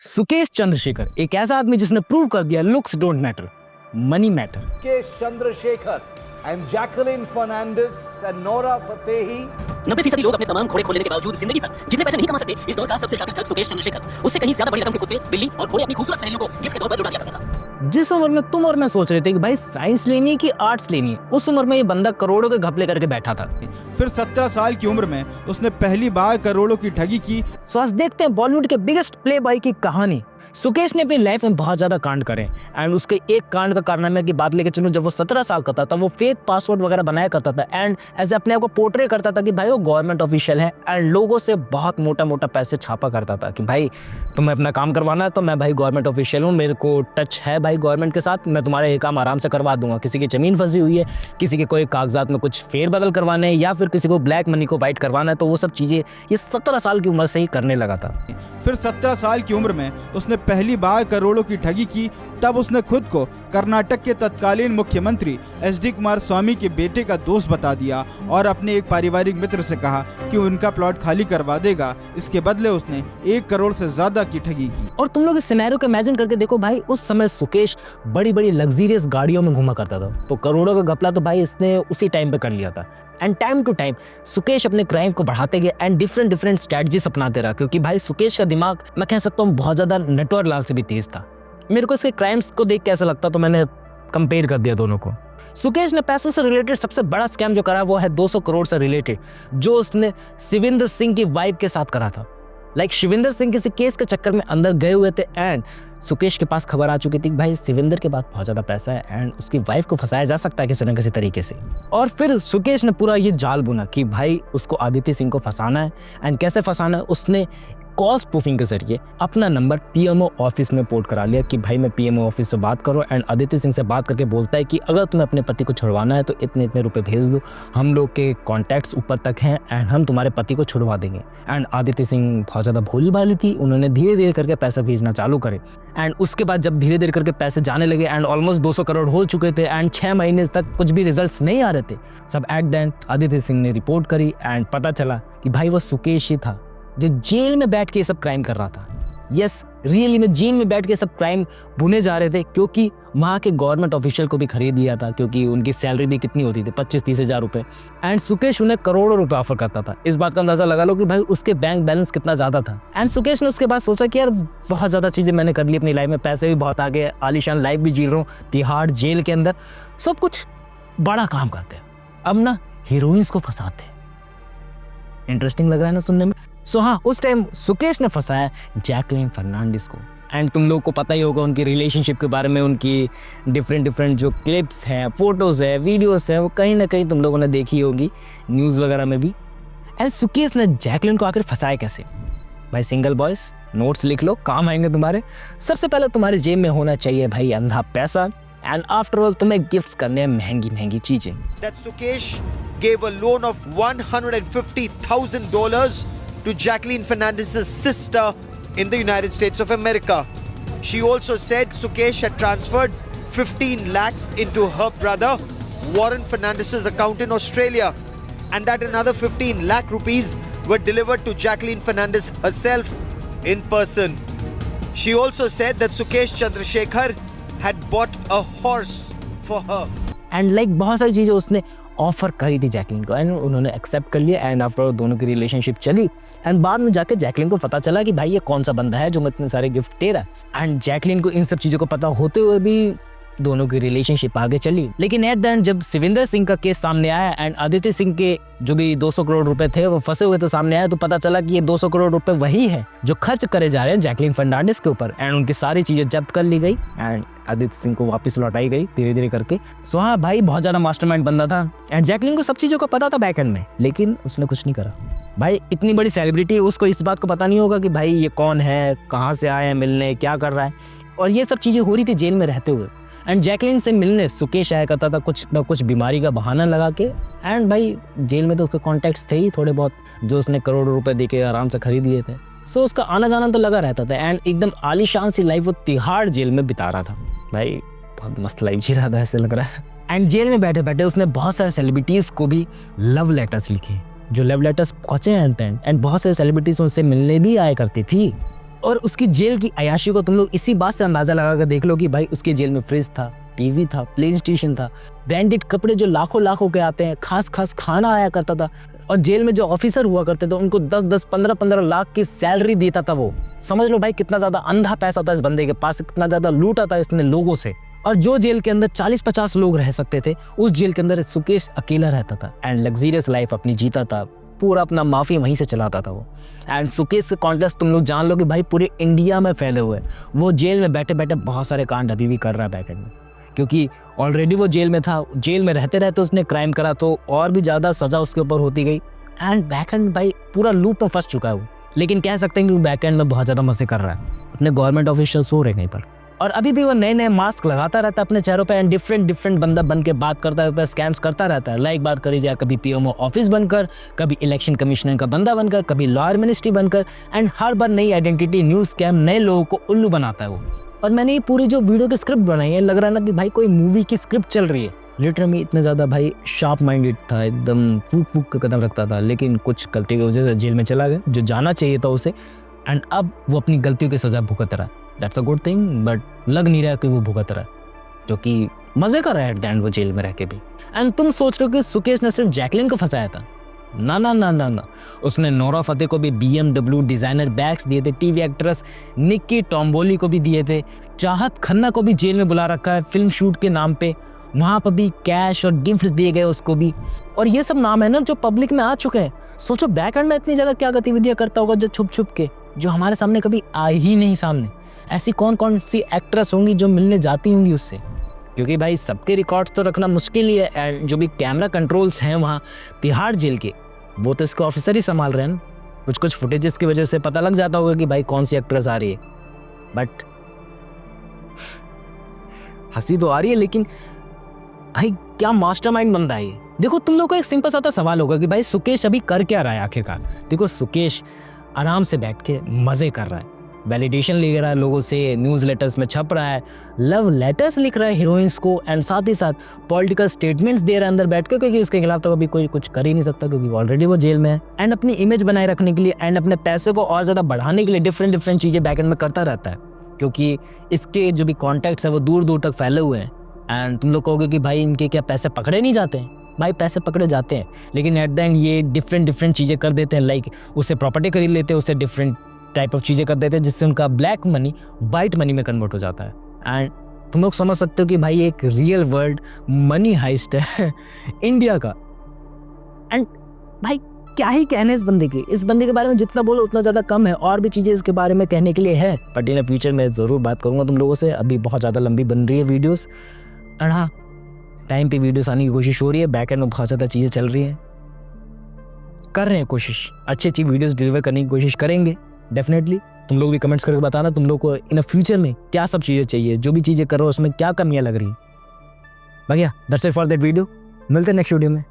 सुकेश चंद्रशेखर एक ऐसा आदमी जिसने प्रूव कर दिया looks don't matter, money matter. Sukesh Chandrasekhar and Jacqueline Fernandez and Nora Fatehi 90% लोग अपने तमाम घोड़े खोलने के बावजूद जिंदगी भर जितने पैसे नहीं कमा सकते, इस दौर का सबसे शातिर ठग सुकेश चंद्रशेखर उससे कहीं ज्यादा बड़ी रकम के कुत्ते, बिल्ली और घोड़े अपनी खूबसूरत सहेलियों को गिफ्ट के तौर पर लुटा दिया करता था। जिस उम्र में तुम और मैं सोच रहे थे कि भाई साइंस लेनी है कि आर्ट्स लेनी है, उस उम्र में ये बंदा करोड़ों के घपले करके बैठा था। फिर 17 साल की उम्र में उसने पहली बार करोड़ों की ठगी की। सो आज देखते हैं बॉलीवुड के बिगेस्ट प्ले बॉय की कहानी। सुकेश ने अपनी लाइफ में बहुत ज्यादा कांड करे एंड उसके एक कांड का कारनामे की बात लेके चलूं, जब वो 17 साल का था तब वो फेक पासवर्ड वगैरह बनाया करता था एंड ऐसे अपने आप को पोर्ट्रे करता था कि भाई वो गवर्नमेंट ऑफिशियल है एंड लोगों से बहुत मोटा मोटा पैसे छापा करता था कि भाई तुम्हें अपना काम करवाना है तो मैं भाई गवर्नमेंट ऑफिशियल हूँ, मेरे को टच है भाई गवर्नमेंट के साथ, मैं तुम्हारे ये काम आराम से करवा दूंगा। किसी की जमीन फंसी हुई है, किसी के कोई कागजात में कुछ फेरबदल करवाने हैं या फिर किसी को ब्लैक मनी को वाइट करवाना है, तो वो सब चीजें ये 17 साल की उम्र से ही करने लगा था। फिर 17 साल की उम्र में उसने पहली बार करोड़ों की ठगी की। तब उसने खुद को कर्नाटक के तत्कालीन मुख्यमंत्री एच.डी. कुमारस्वामी के बेटे का दोस्त बता दिया और अपने एक पारिवारिक मित्र से कहा कि उनका प्लॉट खाली करवा देगा। इसके बदले उसने 1 करोड़ से ज्यादा की ठगी की। और तुम लोग इस सिनेरियो को इमेजिन करके देखो भाई, उस समय सुकेश बड़ी बड़ी लग्जरियस गाड़ियों में घुमा करता था, तो करोड़ों का घपला तो भाई इसने उसी टाइम पे कर लिया था। And time to time Sukesh अपने क्राइम को बढ़ाते गए एंड डिफरेंट स्ट्रेटजीज अपनाते रहा, क्योंकि भाई सुकेश का दिमाग मैं कह सकता हूँ बहुत ज्यादा नटवर लाल से भी तेज था। मेरे को इसके क्राइम्स को देख के ऐसा लगता, तो मैंने कंपेयर कर दिया दोनों को। सुकेश ने पैसे से रिलेटेड सबसे बड़ा स्कैम जो करा वो है 200 करोड़ से रिलेटेड, जो उसने शिविंदर सिंह की वाइफ के साथ करा था। शिविंदर सिंह किसी केस के चक्कर में अंदर गए हुए थे एंड सुकेश के पास खबर आ चुकी थी कि भाई शिविंदर के पास बहुत ज्यादा पैसा है एंड उसकी वाइफ को फंसाया जा सकता है किसी न किसी तरीके से। और फिर सुकेश ने पूरा ये जाल बुना कि भाई उसको आदित्य सिंह को फंसाना है एंड कैसे फंसाना है। उसने कॉल्स प्रूफिंग के जरिए अपना नंबर पीएमओ ऑफिस में पोर्ट करा लिया कि भाई मैं पीएमओ ऑफिस से बात करो एंड आदित्य सिंह से बात करके बोलता है कि अगर तुम्हें अपने पति को छुड़वाना है तो इतने इतने रुपए भेज दो, हम लोग के कॉन्टैक्ट्स ऊपर तक हैं एंड हम तुम्हारे पति को छुड़वा देंगे। एंड आदित्य सिंह बहुत ज़्यादा भोली भाली थी, उन्होंने धीरे धीरे करके पैसा भेजना चालू करे एंड उसके बाद जब धीरे धीरे करके पैसे जाने लगे एंड ऑलमोस्ट 200 करोड़ हो चुके थे एंड 6 महीने तक कुछ भी रिजल्ट नहीं आ रहे थे, सब at the end Aditya Singh ने रिपोर्ट करी एंड पता चला कि भाई वो सुकेश ही था जो जेल में बैठ के ये सब क्राइम कर रहा था। यस, रियली में जेल में बैठ के सब क्राइम बुने जा रहे थे, क्योंकि वहाँ के गवर्नमेंट ऑफिशियल को भी खरीद लिया था, क्योंकि उनकी सैलरी भी कितनी होती थी 25-30 हज़ार रुपए एंड सुकेश उन्हें करोड़ों रुपए ऑफर करता था। इस बात का अंदाजा लगा लो कि भाई उसके बैंक बैलेंस कितना ज्यादा था। एंड सुकेश ने उसके बाद सोचा कि यार बहुत ज्यादा चीजें मैंने कर ली अपनी लाइफ में, पैसे भी बहुत आ गए, आलीशान लाइफ भी जी रहा हूँ तिहाड़ जेल के अंदर, सब कुछ बड़ा काम करते हैं, अब ना हीरोइंस को फंसाते हैं। इंटरेस्टिंग लग रहा है ना सुनने में। सो हाँ, उस टाइम सुकेश ने फंसाया जैकलिन फर्नांडिस को एंड तुम लोग को पता ही होगा उनकी रिलेशनशिप के बारे में, उनकी डिफरेंट जो क्लिप्स हैं, फोटोज है, वीडियोस है, वो कहीं ना कहीं तुम लोगों ने देखी होगी न्यूज़ वगैरह में भी। एंड सुकेश ने जैकलिन को आखिर फंसाया कैसे? भाई सिंगल बॉयज नोट्स लिख लो, काम आएंगे तुम्हारे। सबसे पहले तुम्हारे जेब में होना चाहिए भाई अंधा पैसा एंड आफ्टर ऑल तुम्हें गिफ्ट्स करने हैं महंगी महंगी चीजें। That Sukesh gave a loan of $150,000 to Jacqueline Fernandez's sister in the United States of America. She also said Sukesh had transferred 15 lakhs into her brother Warren Fernandez's account in Australia, and that another 15 lakh rupees were delivered to Jacqueline Fernandez herself in person. She also said that Sukesh Chandrasekhar had bought a horse for her. And बहुत सारी चीज़ें उसने offer करी थी Jacqueline को and उन्होंने accept कर लिया एंड आफ्टर दोनों की रिलेशनशिप चली एंड बाद में जाके जैकलिन को पता चला कि भाई ये कौन सा बंदा है जो मैं इतने सारे गिफ्ट दे रहा है। एंड जैकलिन को इन सब चीज़ों को पता होते हुए भी दोनों की रिलेशनशिप आगे चली। लेकिन एट द एंड जब शिविंदर सिंह का केस सामने आया एंड आदित्य सिंह के जो भी 200 करोड़ रुपए थे वो फंसे हुए थे सामने आया, तो पता चला कि ये 200 करोड़ रुपए वही है जो खर्च करे जा रहे हैं जैकलिन फर्नांडिस के ऊपर एंड उनकी सारी चीजें जब्त कर ली गई एंड आदित्य सिंह को वापस लौटाई गई धीरे धीरे करके। सो हाँ भाई, बहुत ज्यादा मास्टरमाइंड बंदा था एंड जैकलिन को सब चीजों का पता था बैक एंड में, लेकिन उसने कुछ नहीं करा। भाई इतनी बड़ी सेलिब्रिटी, उसको इस बात को पता नहीं होगा कि भाई ये कौन है, कहाँ से आया है मिलने, क्या कर रहा है, और ये सब चीजें हो रही थी जेल में रहते हुए। एंड जैकलिन से मिलने सुकेश आया करता था कुछ न कुछ बीमारी का बहाना लगा के एंड भाई जेल में तो उसके कॉन्टैक्ट्स थे ही थोड़े बहुत जो उसने करोड़ों रुपए देके आराम से खरीद लिए थे। सो उसका आना जाना तो लगा रहता था एंड एकदम आलीशान सी लाइफ वो तिहाड़ जेल में बिता रहा था। भाई बहुत मस्त लाइफ जी रहा था ऐसे लग रहा है। एंड जेल में बैठे बैठे उसने बहुत सारे सेलिब्रिटीज को भी लव लेटर्स लिखे, जो लव लेटर्स पहुंचे एंड बहुत सारे सेलिब्रिटीज उनसे मिलने भी आया करती थी और उसकी जेल की अयाशी को तुम लोग इसी बात से अंदाजा लगा कर देख लो कि भाई उसके जेल में फ्रिज था, टीवी था, प्ले स्टेशन था, ब्रांडेड कपड़े जो लाखों के आते हैं, खास खाना आया करता था, और जेल में जो ऑफिसर हुआ करते थे उनको 10-10, 15-15 लाख की सैलरी देता था वो। समझ लो भाई कितना ज्यादा अंधा पैसा था इस बंदे के पास, कितना ज्यादा लूटा था इसने लोगों से। और जो जेल के अंदर 40-50 लोग रह सकते थे, उस जेल के अंदर सुकेश अकेला रहता था एंड लग्जरियस लाइफ अपनी जीता था, पूरा अपना माफी वहीं से चलाता था वो। एंड सुकेश के कॉन्टेस्ट तुम लोग जान लो कि भाई पूरे इंडिया में फैले हुए हैं। वो जेल में बैठे बैठे बहुत सारे कांड अभी भी कर रहा है बैकएंड में, क्योंकि ऑलरेडी वो जेल में था, जेल में रहते रहते उसने क्राइम करा तो और भी ज़्यादा सज़ा उसके ऊपर होती गई एंड बैकएंड भाई पूरा लूप में फंस चुका है वो। लेकिन कह सकते हैं कि वो बैकएंड में बहुत ज़्यादा मजे कर रहा है, अपने गवर्नमेंट ऑफिशियल्स हो रहे कहीं पर, और अभी भी वो नए मास्क लगाता रहता है अपने चेहरों पे एंड डिफरेंट बंदा बन के बात करता है, स्कैम्स करता रहता है। लाइक बात करी जाए कभी पीएमओ ऑफिस बनकर, कभी इलेक्शन कमिश्नर का बंदा बनकर, कभी लॉयर मिनिस्ट्री बनकर, एंड हर बार नई आइडेंटिटी, न्यू स्कैम, नए लोगों को उल्लू बनाता है वो। और मैंने ये पूरी जो वीडियो की स्क्रिप्ट बनाई है, लग रहा है ना कि भाई कोई मूवी की स्क्रिप्ट चल रही है। लिटरली इतने ज़्यादा भाई शार्प माइंडेड था, एकदम फूक के कदम रखता था, लेकिन कुछ गलती की वजह से जेल में चला गया जो जाना चाहिए था उसे, एंड अब वो अपनी गलतियों की सजा भुगत रहा है। That's a good thing, but लग नहीं रहा कि वो भुगत रहा है, जो कि मजे कर रहा है एट द एंड वो जेल में रह के भी। एंड तुम सोच रहे हो कि सुकेश ने सिर्फ जैकलिन को फंसाया था? ना, उसने नोरा फतेह को भी BMW डिजाइनर बैग्स दिए थे, टीवी एक्ट्रेस निक्की टॉम्बोली को भी दिए थे, चाहत खन्ना को भी जेल में बुला रखा है फिल्म शूट के नाम पे, वहाँ पर भी कैश और गिफ्ट दिए गए उसको भी। और ये सब नाम है ना जो पब्लिक में आ चुके हैं। सोचो बैकएंड में इतनी ज़्यादा क्या गतिविधियाँ करता होगा जो छुप के, जो हमारे सामने कभी आई ही नहीं सामने। ऐसी कौन सी एक्ट्रेस होंगी जो मिलने जाती होंगी उससे, क्योंकि भाई सबके रिकॉर्ड्स तो रखना मुश्किल ही है। एंड जो भी कैमरा कंट्रोल्स हैं वहाँ तिहाड़ जेल के, वो तो इसके ऑफिसर ही संभाल रहे हैं ना। कुछ फुटेजेस की वजह से पता लग जाता होगा कि भाई कौन सी एक्ट्रेस आ रही है, बट हंसी तो आ रही है, लेकिन भाई क्या मास्टरमाइंड बंदा है ये। देखो तुम लोग को एक सिंपल सा सवाल होगा कि भाई सुकेश अभी कर क्या रहा है आखिरकार। देखो सुकेश आराम से बैठ के मजे कर रहा है, वैलिडेशन ले रहा है लोगों से, न्यूज़ लेटर्स में छप रहा है, लव लेटर्स लिख रहा है हीरोइंस को, एंड साथ ही साथ पॉलिटिकल स्टेटमेंट्स दे रहा है अंदर बैठ के, क्योंकि उसके खिलाफ तो अभी कोई कुछ कर ही नहीं सकता क्योंकि ऑलरेडी वो जेल में है। एंड अपनी इमेज बनाए रखने के लिए एंड अपने पैसे को और ज़्यादा बढ़ाने के लिए डिफरेंट चीज़ें बैकएंड में करता रहता है, क्योंकि इसके जो भी कॉन्टैक्ट्स है वो दूर तक फैले हुए हैं। एंड तुम लोग कहोगे कि भाई इनके क्या पैसे पकड़े नहीं जाते हैं? भाई पैसे पकड़े जाते हैं, लेकिन एट द एंड ये डिफरेंट चीज़ें कर देते हैं। लाइक उससे प्रॉपर्टी खरीद लेते हैं, उससे डिफरेंट टाइप ऑफ चीज़ें कर देते हैं, जिससे उनका ब्लैक मनी वाइट मनी में कन्वर्ट हो जाता है। एंड तुम लोग समझ सकते हो कि भाई एक रियल वर्ल्ड मनी हाइस्ट है इंडिया का। एंड भाई क्या ही कहने इस बंदे के बारे में, जितना बोलो उतना ज़्यादा कम है, और भी चीज़ें इसके बारे में कहने के लिए है, बट इन फ्यूचर में ज़रूर बात करूँगा तुम लोगों से। अभी बहुत ज़्यादा लंबी बन रही है वीडियोज़, एंड हाँ टाइम पे वीडियोस आने की कोशिश हो रही है, बैक एंड में बहुत ज़्यादा चीज़ें चल रही हैं, कर रहे हैं कोशिश, अच्छी वीडियोस डिलीवर करने की कोशिश करेंगे डेफिनेटली। तुम लोग भी कमेंट्स करके बताना तुम लोग को इन फ्यूचर में क्या सब चीज़ें चाहिए, जो भी चीज़ें करो उसमें क्या कमियाँ लग रही हैं। भैया that's it for that video, मिलते हैं नेक्स्ट वीडियो में।